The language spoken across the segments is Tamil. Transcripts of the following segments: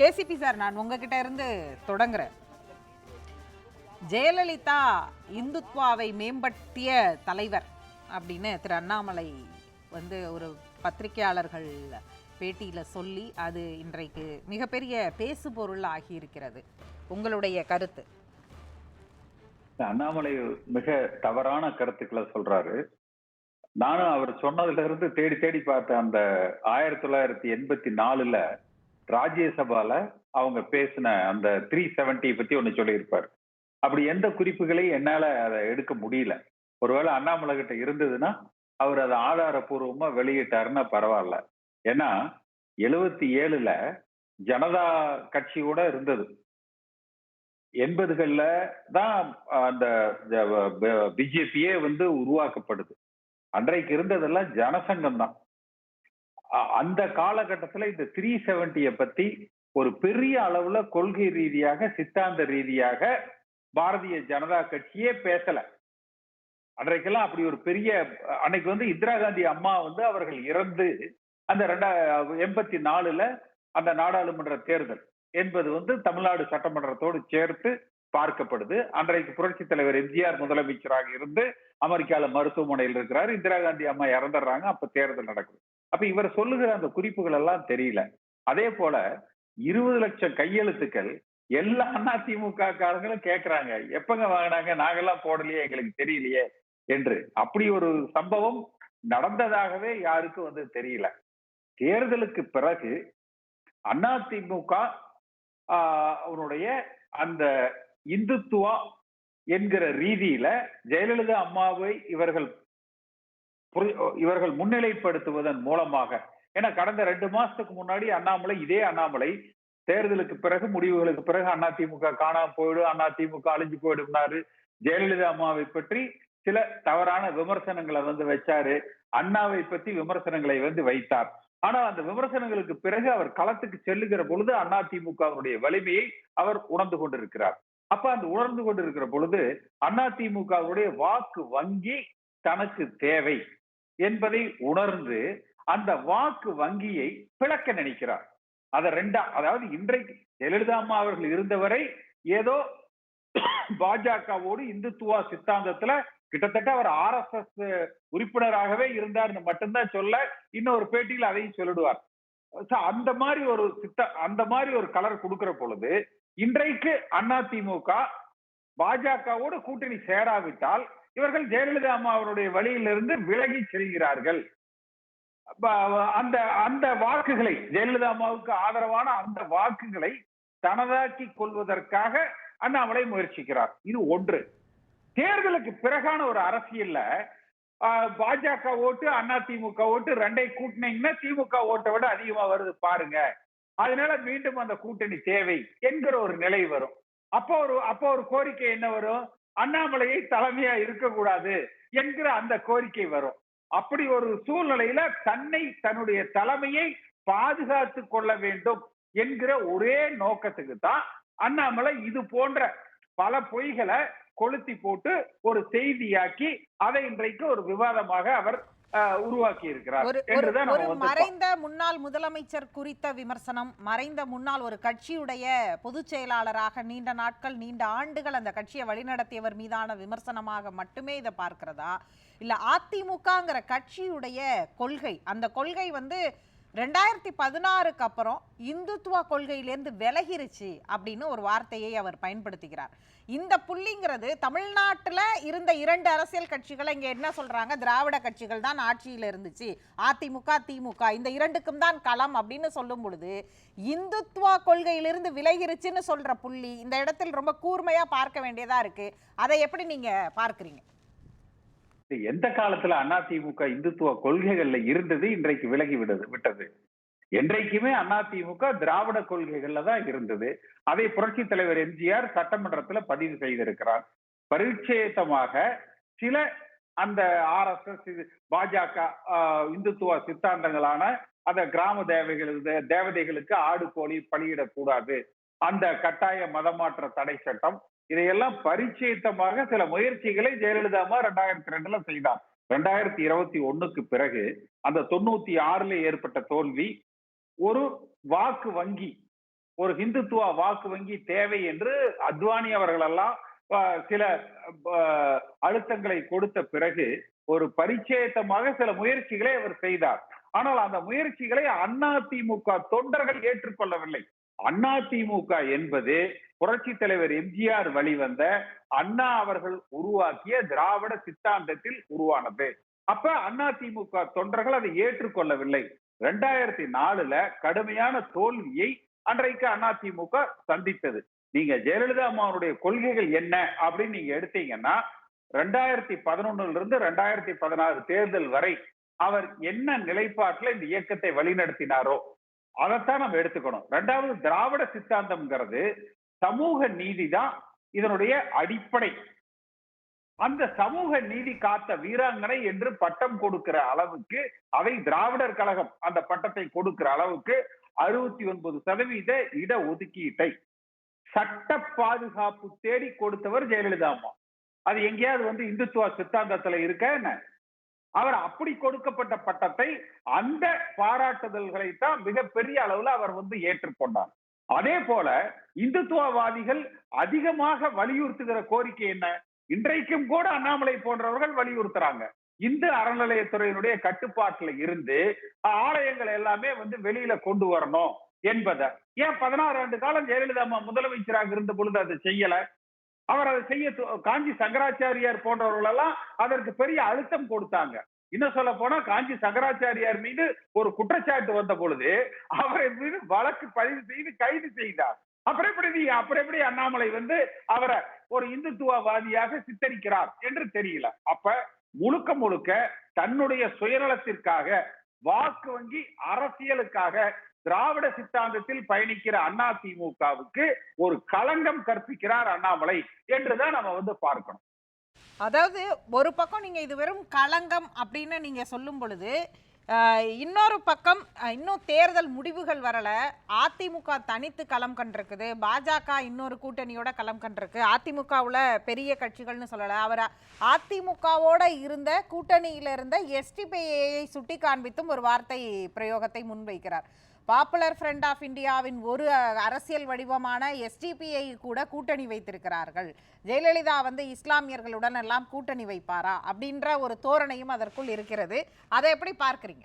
கேசிபி சார், நான் உங்ககிட்ட இருந்து தொடங்குறேன். ஜெயலலிதா இந்துத்வாவை மேம்படுத்திய தலைவர் அப்படின்னு திரு அண்ணாமலை ஒரு பத்திரிகையாளர்கள் பேட்டியில சொல்லி அது இன்றைக்கு மிகப்பெரிய பேசு பொருள் ஆகியிருக்கிறது. உங்களுடைய கருத்து? அண்ணாமலை மிக தவறான கருத்துக்களை சொல்றாரு. நானும் அவர் சொன்னதுல இருந்து தேடி தேடி பார்த்தேன். அந்த 1984 ராஜ்யசபால அவங்க பேசின அந்த 370 பத்தி ஒண்ணு சொல்லியிருப்பாரு. அப்படி எந்த குறிப்புகளையும் என்னால அதை எடுக்க முடியல. ஒருவேளை அண்ணாமலை கிட்ட இருந்ததுன்னா அவர் அதை ஆதாரபூர்வமா வெளியிட்டாருன்னா பரவாயில்ல. ஏன்னா 77 ஜனதா கட்சி கூட இருந்தது. 80கள்ல தான் அந்த பிஜேபியே உருவாக்கப்படுது. அன்றைக்கு இருந்ததெல்லாம் ஜனசங்கம் தான். அந்த காலகட்டத்துல இந்த 370 பத்தி ஒரு பெரிய அளவுல கொள்கை ரீதியாக, சித்தாந்த ரீதியாக பாரதிய ஜனதா கட்சியே பேசல. அன்றைக்கெல்லாம் அப்படி ஒரு பெரிய அன்னைக்கு இந்திரா காந்தி அம்மா அவர்கள் இறந்து அந்த 84 அந்த நாடாளுமன்ற தேர்தல் என்பது தமிழ்நாடு சட்டமன்றத்தோடு சேர்த்து பார்க்கப்படுது. அன்றைக்கு புரட்சி தலைவர் எம்ஜிஆர் முதலமைச்சராக இருந்து அமெரிக்கால மருத்துவமனையில் இருக்கிறாரு. இந்திரா காந்தி அம்மா இறந்துடுறாங்க. அப்ப தேர்தல் நடக்குது. அப்ப இவர் சொல்லுகிற அந்த குறிப்புகள் எல்லாம் தெரியல. அதே போல 20 லட்சம் கையெழுத்துக்கள் எல்லா அதிமுக காரங்களும் கேட்கிறாங்க. எப்பங்க வாங்கினாங்க? நாங்கெல்லாம் போடலையே, எங்களுக்கு தெரியலையே என்று. அப்படி ஒரு சம்பவம் நடந்ததாகவே யாருக்கும் தெரியல. தேர்தலுக்கு பிறகு அதிமுக அவருடைய அந்த இந்துத்துவா என்கிற ரீதியில ஜெயலலிதா அம்மாவை இவர்கள் முன்னிலைப்படுத்துவதன் மூலமாக, ஏன்னா கடந்த 2 மாசத்துக்கு முன்னாடி அண்ணாமலை, இதே அண்ணாமலை தேர்தலுக்கு பிறகு, முடிவுகளுக்கு பிறகு அதிமுக காணாம போயிடும், அதிமுக அழிஞ்சு போயிடும்னாரு. ஜெயலலிதா அம்மாவை பற்றி சில தவறான விமர்சனங்களை வச்சாரு. அண்ணாவை பற்றி விமர்சனங்களை வைத்தார். ஆனா அந்த விமர்சனங்களுக்கு பிறகு அவர் களத்துக்கு செல்லுகிற பொழுது அதிமுகவுடைய வலிமையை அவர் உணர்ந்து கொண்டிருக்கிறார். அப்ப அந்த உணர்ந்து கொண்டிருக்கிற பொழுது அதிமுகவுடைய வாக்கு வங்கி தனக்கு தேவை என்பதை உணர்ந்து அந்த வாக்கு வங்கியை பிளக்க நினைக்கிறார். அதாவது இன்றைக்கு ஜெயலலிதா அம்மா அவர்கள் இருந்தவரை ஏதோ பாஜகவோடு இந்துத்துவா சித்தாந்தத்துல கிட்டத்தட்ட அவர் RSS உறுப்பினராகவே இருந்தார்னு மட்டும்தான் சொல்ல, இன்னொரு பேட்டியில் அதையும் சொல்லிடுவார். அந்த மாதிரி ஒரு கலர் கொடுக்கிற பொழுது இன்றைக்கு அதிமுக பாஜகவோடு கூட்டணி சேராவிட்டால் இவர்கள் ஜெயலலிதா அம்மா அவருடைய வழியிலிருந்து விலகி செல்கிறார்கள். அந்த வாக்குகளை, ஜெயலலிதா அம்மாவுக்கு ஆதரவான அந்த வாக்குகளை தனதாக்கி கொள்வதற்காக அண்ணாமலை முயற்சிக்கிறார். இது ஒன்று. தேர்தலுக்கு பிறகான ஒரு அரசியல்ல பாஜக ஓட்டு, அதிமுக ஓட்டு ரெண்டை கூட்டினீங்கன்னா திமுக ஓட்டை விட அதிகமா வருது பாருங்க, அதனால மீண்டும் அந்த கூட்டணி தேவை என்கிற ஒரு நிலை வரும். அப்போ ஒரு கோரிக்கை என்ன வரும்? அண்ணாமலையை தலைமையா இருக்கக்கூடாது என்கிற அந்த கோரிக்கை வரும். அப்படி ஒரு சூழ்நிலையில தன்னுடைய தலைமையை பாதுகாத்து கொள்ள வேண்டும் என்கிற ஒரே நோக்கத்துக்கு தான் அண்ணாமலை இது போன்ற பல பொய்களை கொளுத்தி போட்டு ஒரு செய்தியாக்கி அதை இன்றைக்கு ஒரு விவாதமாக அவர் உருவாக்கி இருக்கிறார். மறைந்த முன்னாள் முதலமைச்சர் குறித்த விமர்சனம், மறைந்த முன்னாள் ஒரு கட்சியுடைய பொதுச் செயலாளராக நீண்ட நாட்கள், நீண்ட ஆண்டுகள் அந்த கட்சியை வழிநடத்தியவர் மீதான விமர்சனமாக மட்டுமே இதை பார்க்கிறதா, இல்ல அதிமுகங்கிற கட்சியுடைய கொள்கை, அந்த கொள்கை 2016க்கு அப்புறம் இந்துத்துவ கொள்கையிலேருந்து விலகிருச்சு அப்படின்னு ஒரு வார்த்தையை அவர் பயன்படுத்துகிறார். இந்த புள்ளிங்கிறது தமிழ்நாட்டில் இருந்த 2 அரசியல் கட்சிகளை இங்க என்ன சொல்றாங்க? திராவிட கட்சிகள் தான் ஆட்சியில் இருந்துச்சு, அதிமுக திமுக இந்த 2க்கும் தான் களம் அப்படின்னு சொல்லும் பொழுது இந்துத்துவ கொள்கையிலிருந்து விலகிருச்சுன்னு சொல்ற புள்ளி இந்த இடத்தில் ரொம்ப கூர்மையா பார்க்க வேண்டியதா இருக்கு. அதை எப்படி நீங்க பார்க்கிறீங்க? எந்த காலத்துல அதிமுக இந்துத்துவ கொள்கைகள்ல இருந்தது இன்றைக்கு விலகி விட்டது? என்றைக்குமே அதிமுக திராவிட கொள்கைகள்ல தான் இருந்தது. அதை புரட்சி தலைவர் எம்ஜிஆர் சட்டமன்றத்துல பதிவு செய்திருக்கிறார். பரிச்சேதமாக சில அந்த RSS பாஜக இந்துத்துவ சித்தாந்தங்களான அந்த கிராம தேவதைகளுக்கு ஆடு கோழி பலியிடக்கூடாது, அந்த கட்டாய மதமாற்ற தடை சட்டம், இதையெல்லாம் பரிச்சயத்தமாக சில முயற்சிகளை ஜெயலலிதா அம்மா 2002 செய்தார். 2021க்கு பிறகு அந்த 96 ஏற்பட்ட தோல்வி ஒரு வாக்கு வங்கி, ஒரு ஹிந்துத்துவ வாக்கு வங்கி தேவை என்று அத்வானி அவர்களெல்லாம் சில அழுத்தங்களை கொடுத்த பிறகு ஒரு பரிச்சயத்தமாக சில முயற்சிகளை அவர் செய்தார். ஆனால் அந்த முயற்சிகளை அதிமுக தொண்டர்கள் ஏற்றுக்கொள்ளவில்லை. அதிமுக என்பது புரட்சி தலைவர் எம்ஜிஆர் வழிவந்த அண்ணா அவர்கள் உருவாக்கிய திராவிட சித்தாந்தத்தில் உருவானது. அப்ப அதிமுக தொண்டர்கள் அதை ஏற்றுக்கொள்ளவில்லை. 2004ல கடுமையான தோல்வியை அன்றைக்கு அதிமுக சந்தித்தது. நீங்க ஜெயலலிதா அம்மாவுடைய கொள்கைகள் என்ன அப்படின்னு நீங்க எடுத்தீங்கன்னா 2011 இருந்து 2016 தேர்தல் வரை அவர் என்ன நிலைப்பாட்டில் இந்த இயக்கத்தை வழிநடத்தினாரோ அதைத்தான் நம்ம எடுத்துக்கணும். இரண்டாவது, திராவிட சித்தாந்தம்ங்கிறது சமூக நீதி தான் இதனுடைய அடிப்படை. அந்த சமூக நீதி காத்த வீராங்கனை என்று பட்டம் கொடுக்கிற அளவுக்கு, அதை திராவிடர் கழகம் அந்த பட்டத்தை கொடுக்கிற அளவுக்கு 69% இட ஒதுக்கீட்டை சட்ட பாதுகாப்பு தேடி கொடுத்தவர் ஜெயலலிதா அம்மா. அது எங்கேயாவது இந்துத்துவ சித்தாந்தத்துல இருக்க என்ன? அவர் அப்படி கொடுக்கப்பட்ட பட்டத்தை, அந்த பாராட்டுதல்களை தான் மிகப்பெரிய அளவுல அவர் ஏற்றுக்கொண்டார். அதே போல இந்துத்துவவாதிகள் அதிகமாக வலியுறுத்துகிற கோரிக்கை என்ன? இன்றைக்கும் கூட அண்ணாமலை போன்றவர்கள் வலியுறுத்துறாங்க, இந்து அறநிலையத்துறையினுடைய கட்டுப்பாட்டுல இருந்து ஆலயங்கள் எல்லாமே வெளியில கொண்டு வரணும் என்பதை. ஏன் 16 ஆண்டு காலம் ஜெயலலிதா அம்மா முதலமைச்சராக இருந்த பொழுது அதை செய்யல? அவர் அதை செய்ய காஞ்சி சங்கராச்சாரியார் போன்றவர்கள் எல்லாம் அதற்கு பெரிய அழுத்தம் கொடுத்தாங்க. இன்னும் சொல்ல போனா காஞ்சி சங்கராச்சாரியார் மீது ஒரு குற்றச்சாட்டு வந்த பொழுது அவரை மீது வழக்கு பதிவு செய்து கைது செய்தார். அப்புறம் எப்படி அண்ணாமலை அவரை ஒரு இந்துத்துவவாதியாக சித்தரிக்கிறார் என்று தெரியல. அப்ப முழுக்க முழுக்க தன்னுடைய சுயநலத்திற்காக, வாக்கு வங்கி அரசியலுக்காக திராவிட சித்தாந்தத்தில் பயணிக்கிற அதிமுகவுக்கு ஒரு களங்கம் கற்பிக்கிறார் அண்ணாமலை என்றுதான் நம்ம பார்க்கணும். அதாவது ஒரு பக்கம் நீங்க இது வெறும் களங்கம் அப்படின்னு நீங்க சொல்லும் பொழுது, இன்னொரு பக்கம் இன்னும் தேர்தல் முடிவுகள் வரல, அதிமுக தனித்து களம் கண்டிருக்குது, பாஜக இன்னொரு கூட்டணியோட களம் கண்டிருக்கு, அதிமுகவுல பெரிய கட்சிகள்னு சொல்லல, அவர் அதிமுகவோட இருந்த கூட்டணியில இருந்த எஸ்டிபிஐயை சுட்டி காண்பித்தும் ஒரு வார்த்தை பிரயோகத்தை முன்வைக்கிறார். பாப்புலர் ஃப்ரண்ட் ஆஃப் இந்தியாவின் ஒரு அரசியல் வடிவமான எஸ்டிபிஐ கூட கூட்டணி வைத்திருக்கிறார்கள். ஜெயலலிதா இஸ்லாமியர்களுடன் எல்லாம் கூட்டணி வைப்பாரா அப்படின்ற ஒரு தோரணையும் அதற்குள் இருக்கிறது. அதை எப்படி பார்க்கிறீங்க?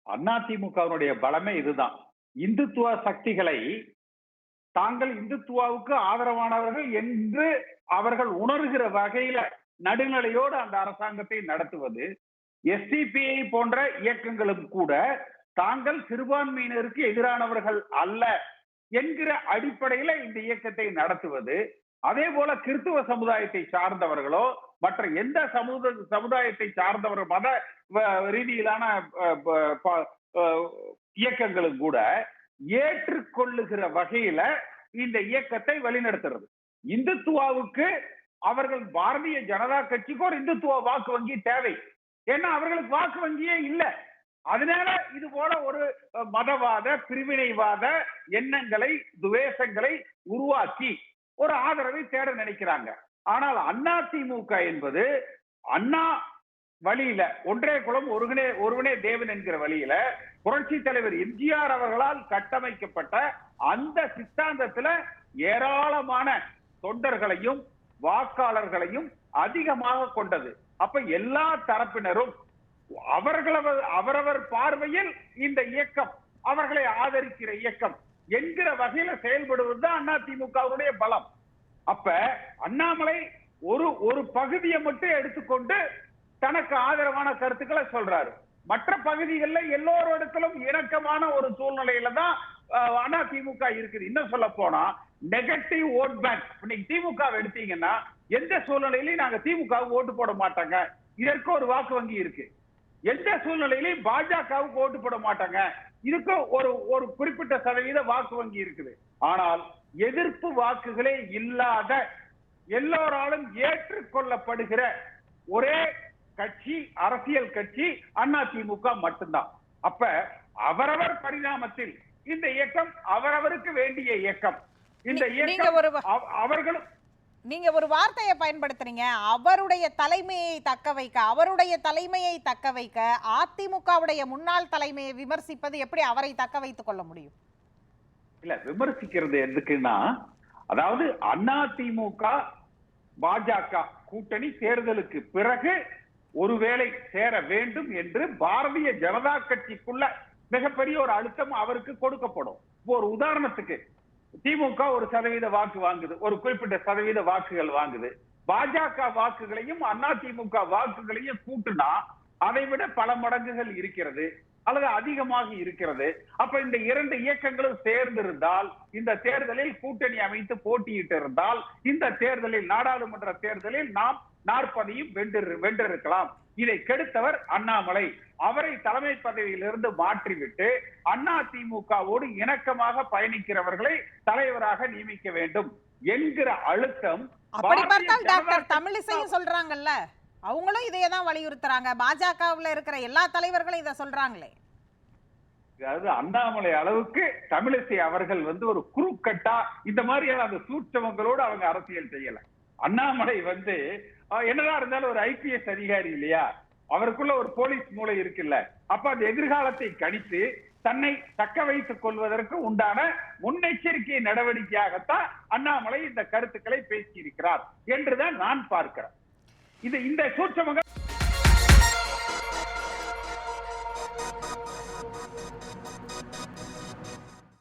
அதிமுகவினுடைய பலமே இதுதான். இந்துத்துவ சக்திகளை தாங்கள் இந்துத்துவாவுக்கு ஆதரவானவர்கள் என்று அவர்கள் உணர்கிற வகையில நடுநிலையோடு அந்த அரசாங்கத்தை நடத்துவது. எஸ்டிபிஐ போன்ற இயக்கங்களும் கூட தாங்கள் சிறுபான்மையினருக்கு எதிரானவர்கள் அல்ல என்கிற அடிப்படையில இந்த இயக்கத்தை நடத்துவது. அதே போல கிறிஸ்துவ சமுதாயத்தை சார்ந்தவர்களோ மற்ற எந்த சமுதாயத்தை சார்ந்தவர்கள் மத ரீதியிலான இயக்கங்களும் கூட ஏற்றுக்கொள்ளுகிற வகையில இந்த இயக்கத்தை வழிநடத்துறது. இந்துத்துவாவுக்கு அவர்கள் பாரதிய ஜனதா கட்சிக்கு ஒரு இந்துத்துவ வாக்கு வங்கி தேவை. ஏன்னா அவர்களுக்கு வாக்கு வங்கியே இல்லை. அதனால இது போல ஒரு மதவாத பிரிவினைவாத எண்ணங்களை, துவேஷங்களை உருவாக்கி ஒரு ஆதரவை தேட நினைக்கிறாங்க. ஆனால் அதிமுக என்பது அண்ணா வழியில, ஒன்றே குலம் ஒருவனே தேவன் என்கிற வழியில புரட்சி தலைவர் எம்ஜிஆர் அவர்களால் கட்டமைக்கப்பட்ட அந்த சித்தாந்தத்துல ஏராளமான தொண்டர்களையும் வாக்காளர்களையும் அதிகமாக கொண்டது. அப்ப எல்லா தரப்பினரும் அவரவர் பார்வையில் இந்த இயக்கம் அவர்களை ஆதரிக்கிற இயக்கம் என்கிற வகையில செயல்படுவதுதான் அதிமுகவுடைய பலம். அப்ப அண்ணாமலை ஒரு பகுதியை மட்டும் எடுத்துக்கொண்டு தனக்கு ஆதரவான கருத்துக்களை சொல்றாரு. மற்ற பகுதிகளில் எல்லோரிடத்திலும் இணக்கமான ஒரு சூழ்நிலையில தான் அதிமுக இருக்குது. இன்னும் சொல்ல போனா நெகட்டிவ் ஓட் பேங்க். இன்னைக்கு திமுக எடுத்தீங்கன்னா எந்த சூழ்நிலையிலையும் நாங்க திமுக ஓட்டு போட மாட்டாங்க, இதற்கு ஒரு வாக்கு வங்கி இருக்கு. எந்த சூழ்நிலையிலையும் பாஜகவுக்கு ஓட்டு போட மாட்டாங்க, இதுக்கு ஒரு குறிப்பிட்ட சதவீத வாக்கு வங்கி இருக்குது. ஆனால் எதிர்ப்பு வாக்குகளே இல்லாத, எல்லோராலும் ஏற்றுக்கொள்ளப்படுகிற ஒரே கட்சி, அரசியல் கட்சி அதிமுக மட்டும்தான். அப்ப அவரவர் பரிணாமத்தில் இந்த இயக்கம் அவரவருக்கு வேண்டிய இயக்கம். இந்த இயக்கம் அவர்களும் நீங்க ஒரு வார்த்தையை பயன்படுத்துறீங்க, அவருடைய தலைமையை தக்க வைக்க. அவருடைய தலைமையை தக்க வைக்க அதிமுகவுடைய முன்னாள் தலைமையை விமர்சிப்பது எப்படி அவரை தக்க வைத்துக் கொள்ள முடியும்? இல்ல விமர்சிக்கிறது எதுக்குன்னா, அதாவது அதிமுக பாஜக கூட்டணி தேர்தலுக்கு பிறகு ஒருவேளை சேர வேண்டும் என்று பாரதிய ஜனதா கட்சிக்குள்ள மிகப்பெரிய ஒரு அழுத்தம் அவருக்கு கொடுக்கப்படும். ஒரு உதாரணத்துக்கு திமுக ஒரு சதவீத வாக்கு வாங்குது, ஒரு குறிப்பிட்ட சதவீத வாக்குகள் வாங்குது. பாஜக வாக்குகளையும் அதிமுக வாக்குகளையும் கூட்டுனா அதை விட பல மடங்குகள் இருக்கிறது அல்லது அதிகமாக இருக்கிறது. அப்ப இந்த இரண்டு இயக்கங்களும் சேர்ந்திருந்தால், இந்த தேர்தலில் கூட்டணி அமைத்து போட்டியிட்டு இருந்தால், இந்த தேர்தலில் நாடாளுமன்ற தேர்தலில் நாம் 40 வென்றிருக்கலாம். இதை கெடுத்தவர் அண்ணாமலை. அவரை தலைமை பதவியிலிருந்து மாற்றிவிட்டு அதிமுகவோடு இணக்கமாக பயணிக்கிறவர்களை தலைவராக நியமிக்க வேண்டும் என்கிற அழுத்தம். அப்படி பார்த்தால் டாக்டர் தமிழிசையும் சொல்றாங்கல்ல, அவங்களும் இதையே தான் வலியுறுத்துறாங்க. பாஜகவுல இருக்கிற எல்லா தலைவர்களும் இதை சொல்றாங்களே. அதாவது அண்ணாமலை அளவுக்கு தமிழிசை அவர்கள் ஒரு குறுக்கட்டா இந்த மாதிரியான அந்த சூட்சமங்களோடு அவங்க அரசியல் செய்யல. அண்ணாமலை என்னதான் இருந்தாலும் ஒரு ஐபிஎஸ் அதிகாரி இல்லையா, அவருக்குள்ள ஒரு போலீஸ் மூளை இருக்குல்ல. அப்ப அந்த எதிர்காலத்தை கணித்து தன்னை தக்க வைத்துக் கொள்வதற்கு உண்டான முன்னெச்சரிக்கை நடவடிக்கையாகத்தான் அண்ணாமலை இந்த கருத்துக்களை பேசியிருக்கிறார் என்றுதான் நான் பார்க்கிறேன். இந்த சூட்சமங்கள்